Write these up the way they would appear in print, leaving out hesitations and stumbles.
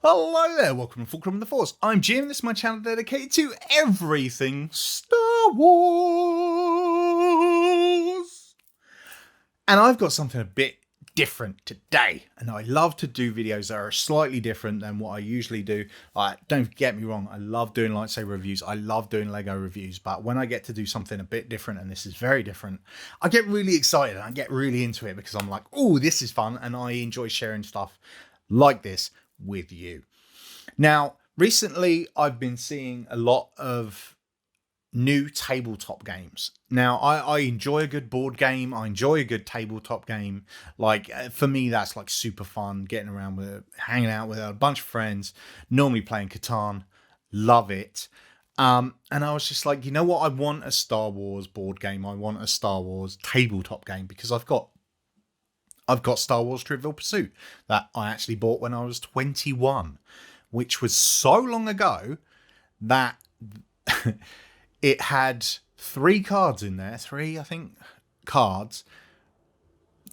Hello there, welcome to Fulcrum the Force. I'm Jim, this is my channel dedicated to everything Star Wars. And I've got something a bit different today. And I love to do videos that are slightly different than what I usually do. Don't get me wrong, I love doing lightsaber reviews. I love doing Lego reviews. But when I get to do something a bit different, and this is very different, I get really excited. I get really into it because I'm like, oh, this is fun. And I enjoy sharing stuff like this with you. Now, recently I've been seeing a lot of new tabletop games. Now, I enjoy a good board game. I enjoy a good tabletop game. Like, for me, that's like super fun, getting around with it, hanging out with a bunch of friends, normally playing Catan. Love it. And I was just like, you know what? I want a Star Wars board game. I want a Star Wars tabletop game because I've got Star Wars Trivial Pursuit that I actually bought when I was 21, which was so long ago that it had 3 cards in there, 3, I think, cards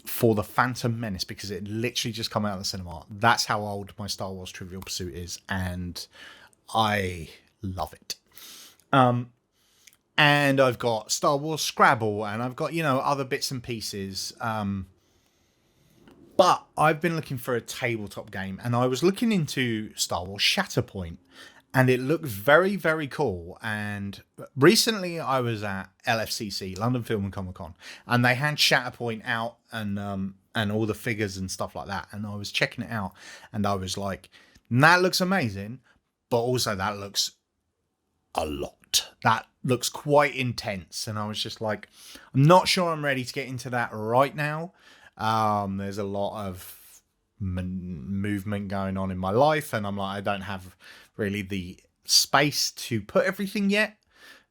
for the Phantom Menace because it literally just come out of the cinema. That's how old my Star Wars Trivial Pursuit is, and I love it. And I've got Star Wars Scrabble, and I've got, other bits and pieces. But I've been looking for a tabletop game, and I was looking into Star Wars Shatterpoint, and it looked very, very cool. And recently I was at LFCC, London Film Comicon, and they had Shatterpoint out and all the figures and stuff like that. And I was checking it out, and I was like, that looks amazing, but also that looks a lot. That looks quite intense. And I was just like, I'm not sure I'm ready to get into that right now. There's a lot of movement going on in my life, and I'm like, I don't have really the space to put everything yet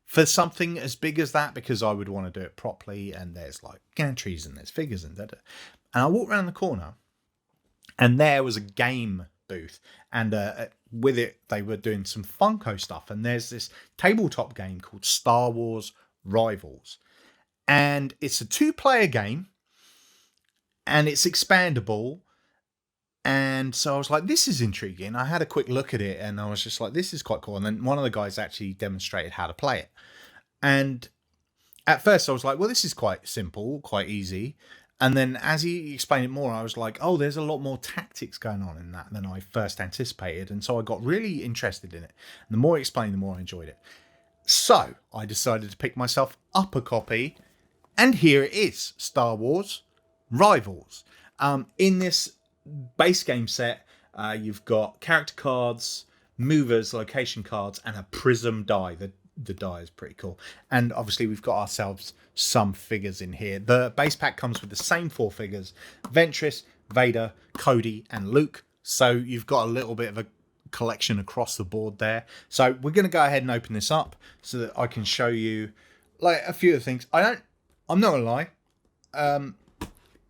for something as big as that, because I would want to do it properly. And there's like gantries and there's figures and that. And I walked around the corner, and there was a game booth, and with it they were doing some Funko stuff. And there's this tabletop game called Star Wars Rivals, and it's a 2-player game. And it's expandable. And so I was like, this is intriguing. I had a quick look at it, and I was just like, this is quite cool. And then one of the guys actually demonstrated how to play it. And at first I was like, well, this is quite simple, quite easy. And then as he explained it more, I was like, oh, there's a lot more tactics going on in that than I first anticipated. And so I got really interested in it. And the more he explained, the more I enjoyed it. So I decided to pick myself up a copy. And here it is, Star Wars Rivals. In this base game set, you've got character cards, movers, location cards, and a prism die. The die is pretty cool. And obviously we've got ourselves some figures in here. The base pack comes with the same 4 figures: Ventress, Vader, Cody, and Luke. So you've got a little bit of a collection across the board there. So we're going to go ahead and open this up so that I can show you like a few of the things. I'm not going to lie.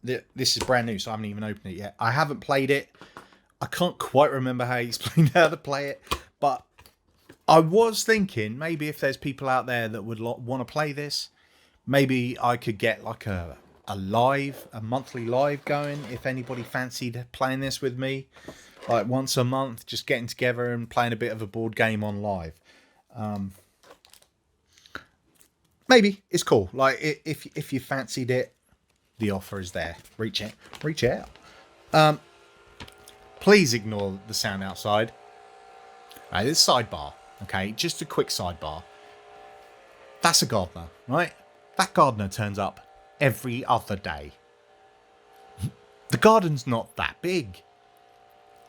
This is brand new, so I haven't even opened it yet. I haven't played it. I can't quite remember how he explained how to play it, but I was thinking maybe if there's people out there that would want to play this, maybe I could get like a monthly live going. If anybody fancied playing this with me, like once a month, just getting together and playing a bit of a board game on live. Maybe it's cool. Like if you fancied it, the offer is there. Reach out. Please ignore the sound outside. Right, this sidebar. Okay, just a quick sidebar. That's a gardener, right? That gardener turns up every other day. The garden's not that big.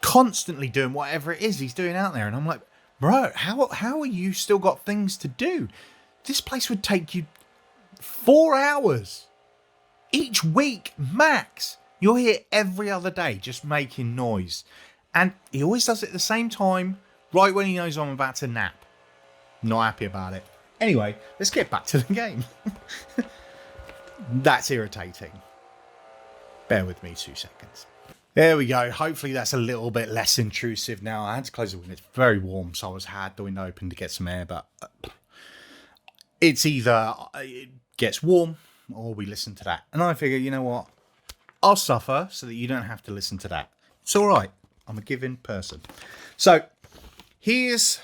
Constantly doing whatever it is he's doing out there, and I'm like, bro, how are you still got things to do? This place would take you 4 hours. Each week, max. You're here every other day just making noise. And he always does it at the same time, right when he knows I'm about to nap. Not happy about it. Anyway, let's get back to the game. That's irritating. Bear with me 2 seconds. There we go. Hopefully that's a little bit less intrusive now. I had to close the window. It's very warm, so I had the window open to get some air, but it's either it gets warm or we listen to that. And I figure, you know what? I'll suffer so that you don't have to listen to that. It's all right. I'm a giving person. So here's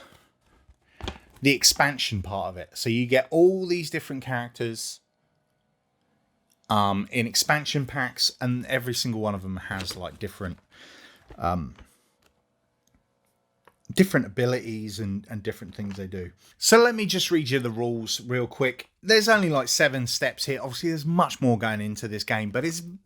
the expansion part of it. So you get all these different characters in expansion packs, and every single one of them has like different abilities and different things they do. So let me just read you the rules real quick. There's only like 7 steps here. Obviously, there's much more going into this game, but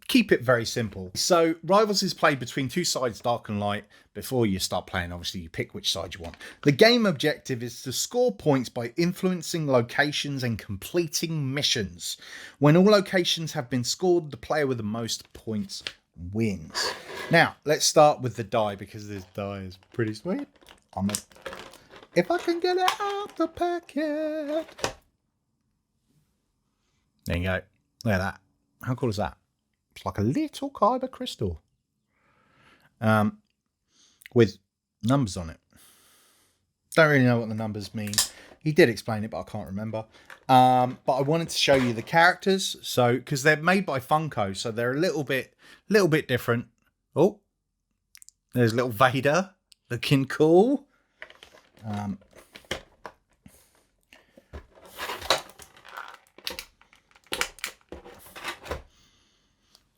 keep it very simple. So Rivals is played between 2 sides, dark and light. Before you start playing, obviously, you pick which side you want. The game objective is to score points by influencing locations and completing missions. When all locations have been scored, the player with the most points wins. Now, let's start with the die, because this die is pretty sweet. If I can get it out the packet. There you go. Look at that. How cool is that? It's like a little kyber crystal. With numbers on it. Don't really know what the numbers mean. He did explain it, but I can't remember. But I wanted to show you the characters. So, because they're made by Funko, so they're a little bit different. Oh, there's little Vader looking cool.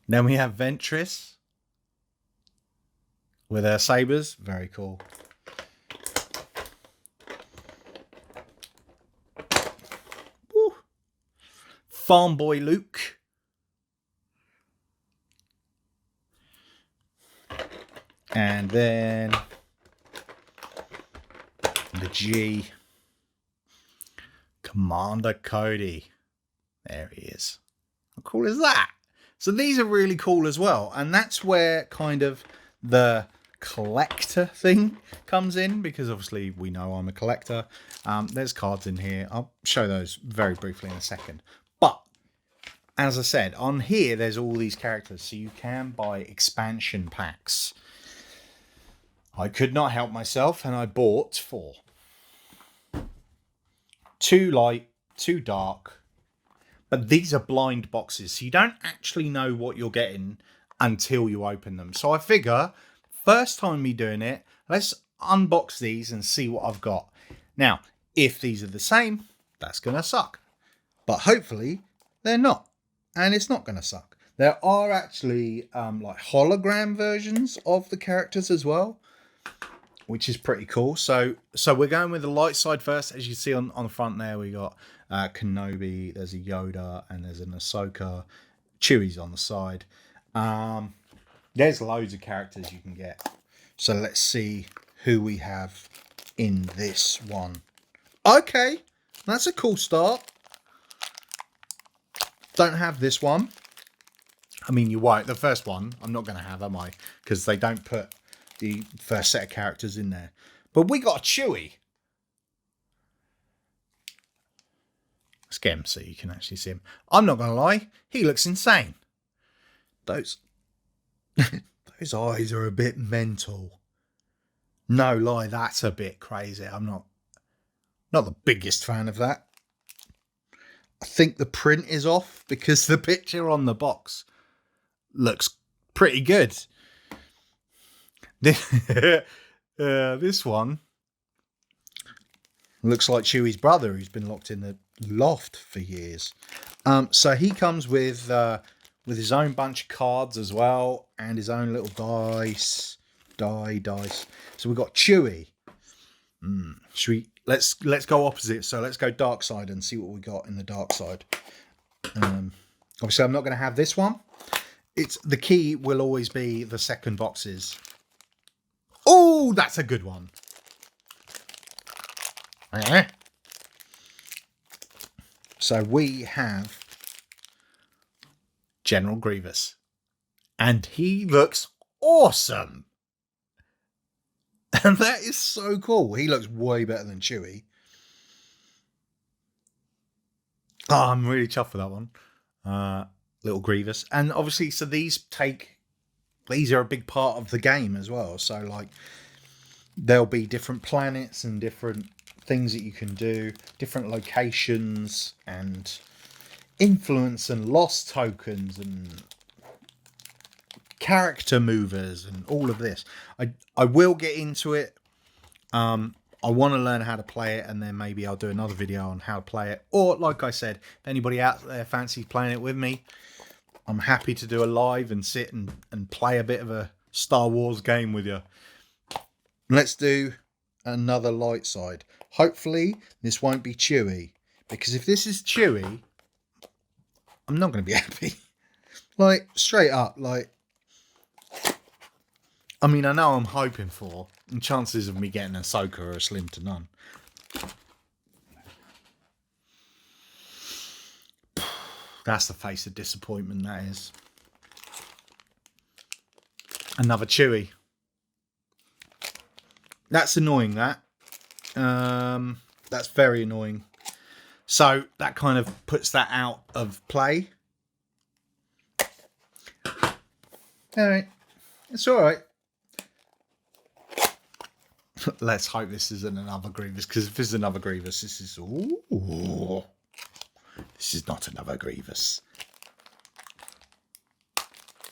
Then we have Ventress with her sabers. Very cool. Woo. Farm Boy Luke. And then the G. Commander Cody. There he is. How cool is that? So these are really cool as well. And that's where kind of the collector thing comes in, because obviously we know I'm a collector. There's cards in here. I'll show those very briefly in a second. But as I said, on here, there's all these characters. So you can buy expansion packs. I could not help myself, and I bought 4. 2 light, 2 dark. But these are blind boxes, so you don't actually know what you're getting until you open them. So I figure, first time me doing it, let's unbox these and see what I've got. Now, if these are the same, that's going to suck. But hopefully, they're not. And it's not going to suck. There are actually like hologram versions of the characters as well, which is pretty cool. So we're going with the light side first. As you see on the front there, we got Kenobi, there's a Yoda, and there's an Ahsoka. Chewie's on the side. There's loads of characters you can get. So let's see who we have in this one. Okay, that's a cool start. Don't have this one. I mean, you won't. The first one, I'm not going to have, am I? Because they don't put the first set of characters in there. But we got a Chewie. Let's get him so you can actually see him. I'm not going to lie. He looks insane. Those eyes are a bit mental. No lie, that's a bit crazy. I'm not the biggest fan of that. I think the print is off, because the picture on the box looks pretty good. This one looks like Chewie's brother, who's been locked in the loft for years. So he comes with his own bunch of cards as well, and his own little dice. So we've got Chewie. Should we let's go opposite? So let's go dark side and see what we got in the dark side. Obviously, I'm not going to have this one. It's the key will always be the second boxes. Oh, that's a good one. So we have General Grievous, and he looks awesome. And that is so cool. He looks way better than Chewie. Oh, I'm really chuffed for that one. Little Grievous. And obviously, so these are a big part of the game as well. So, like, there'll be different planets and different things that you can do, different locations, and influence and lost tokens and character movers and all of this. I will get into it. I want to learn how to play it, and then maybe I'll do another video on how to play it. Or, like I said, if anybody out there fancies playing it with me, I'm happy to do a live and sit and play a bit of a Star Wars game with you. Let's do another light side. Hopefully, this won't be chewy. Because if this is chewy, I'm not going to be happy. Like, straight up, like... I mean, I know I'm hoping for, and chances of me getting a Ahsoka are slim to none. That's the face of disappointment, that is. Another Chewy. That's annoying, that. That's very annoying. So, that kind of puts that out of play. Alright. It's alright. Let's hope this isn't another Grievous, because if this is another Grievous, this is... Ooh. This is not another Grievous.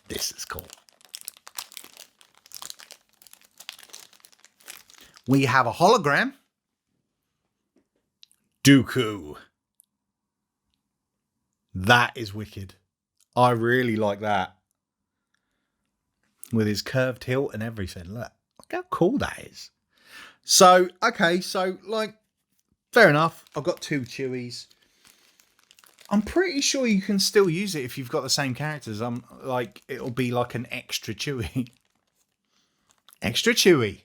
This is cool. We have a hologram. Dooku. That is wicked. I really like that. With his curved hilt and everything. Look how cool that is. So, okay, so, like, fair enough. I've got 2 Chewies. I'm pretty sure you can still use it if you've got the same characters. Like, it'll be like an extra Chewie. Extra Chewie.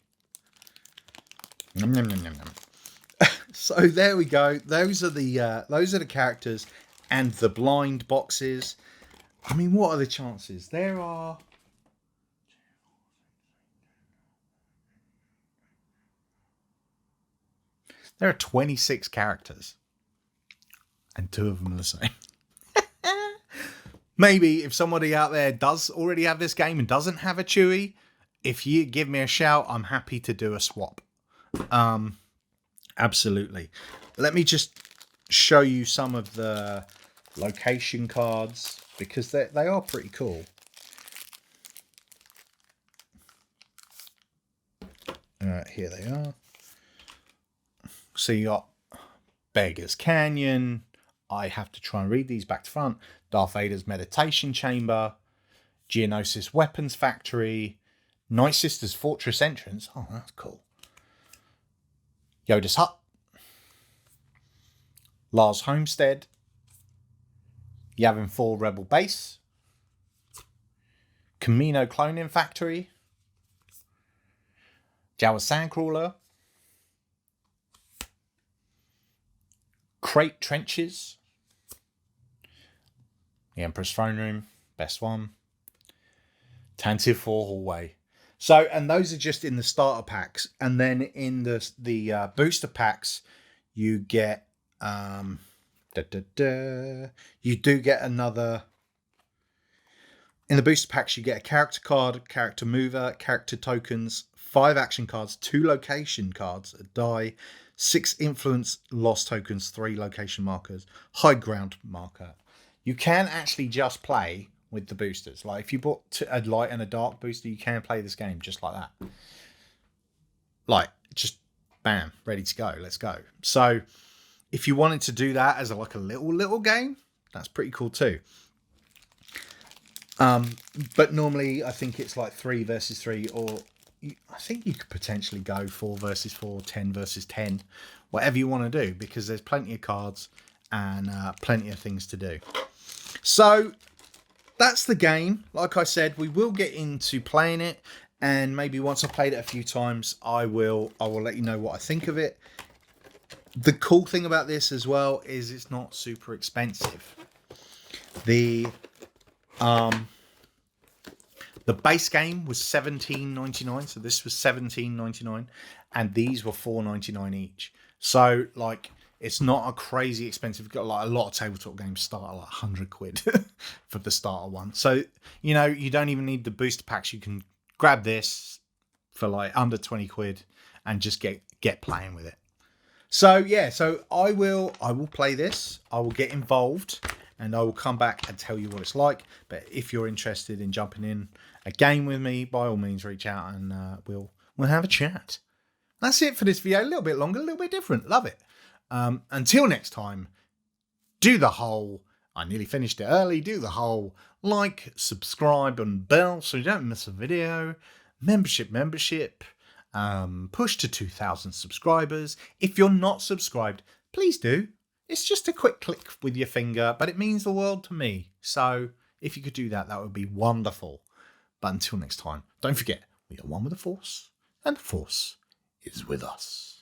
Nom, nom, nom, nom, nom. So there we go. Those are the characters and the blind boxes. I mean, what are the chances? There are 26 characters. And 2 of them are the same. Maybe if somebody out there does already have this game and doesn't have a Chewie, if you give me a shout, I'm happy to do a swap. Absolutely. Let me just show you some of the location cards, because they are pretty cool. Here they are. So you got Beggar's Canyon. I have to try and read these back to front. Darth Vader's Meditation Chamber. Geonosis Weapons Factory. Night Sister's Fortress Entrance. Oh, that's cool. Yoda's Hut. Lars Homestead. Yavin 4 Rebel Base. Camino Cloning Factory. Jawa Sandcrawler. Crate Trenches. The Emperor's Throne Room. Best one. Tantive 4 Hallway. So, and those are just in the starter packs. And then in the booster packs, you get... you do get another... In the booster packs, you get a character card, character mover, character tokens, 5 action cards, 2 location cards, a die, 6 influence lost tokens, 3 location markers, high ground marker. You can actually just play with the boosters. Like if you bought a light and a dark booster, you can play this game just like that. Like just bam, ready to go. Let's go. So if you wanted to do that as like a little game, that's pretty cool too. But normally I think it's like 3 versus 3, or I think you could potentially go 4 versus 4, 10 versus 10, whatever you want to do, because there's plenty of cards and plenty of things to do. So that's the game. Like I said, we will get into playing it, and maybe once I've played it a few times, I will let you know what I think of it. The cool thing about this as well is it's not super expensive. The base game was $17.99, so this was $17.99, and these were $4.99 each. So like, it's not a crazy expensive. You've got like a lot of tabletop games start at like 100 quid for the starter one. So you know, you don't even need the booster packs. You can grab this for like under 20 quid and just get playing with it. So yeah, so I will play this. I will get involved, and I will come back and tell you what it's like. But if you're interested in jumping in a game with me, by all means reach out and we'll have a chat. That's it for this video. A little bit longer, a little bit different. Love it. Until next time, do the whole, I nearly finished it early, do the whole like, subscribe and bell so you don't miss a video. Membership. Push to 2,000 subscribers. If you're not subscribed, please do. It's just a quick click with your finger, but it means the world to me. So if you could do that, that would be wonderful. But until next time, don't forget, we are one with the Force, and the Force is with us.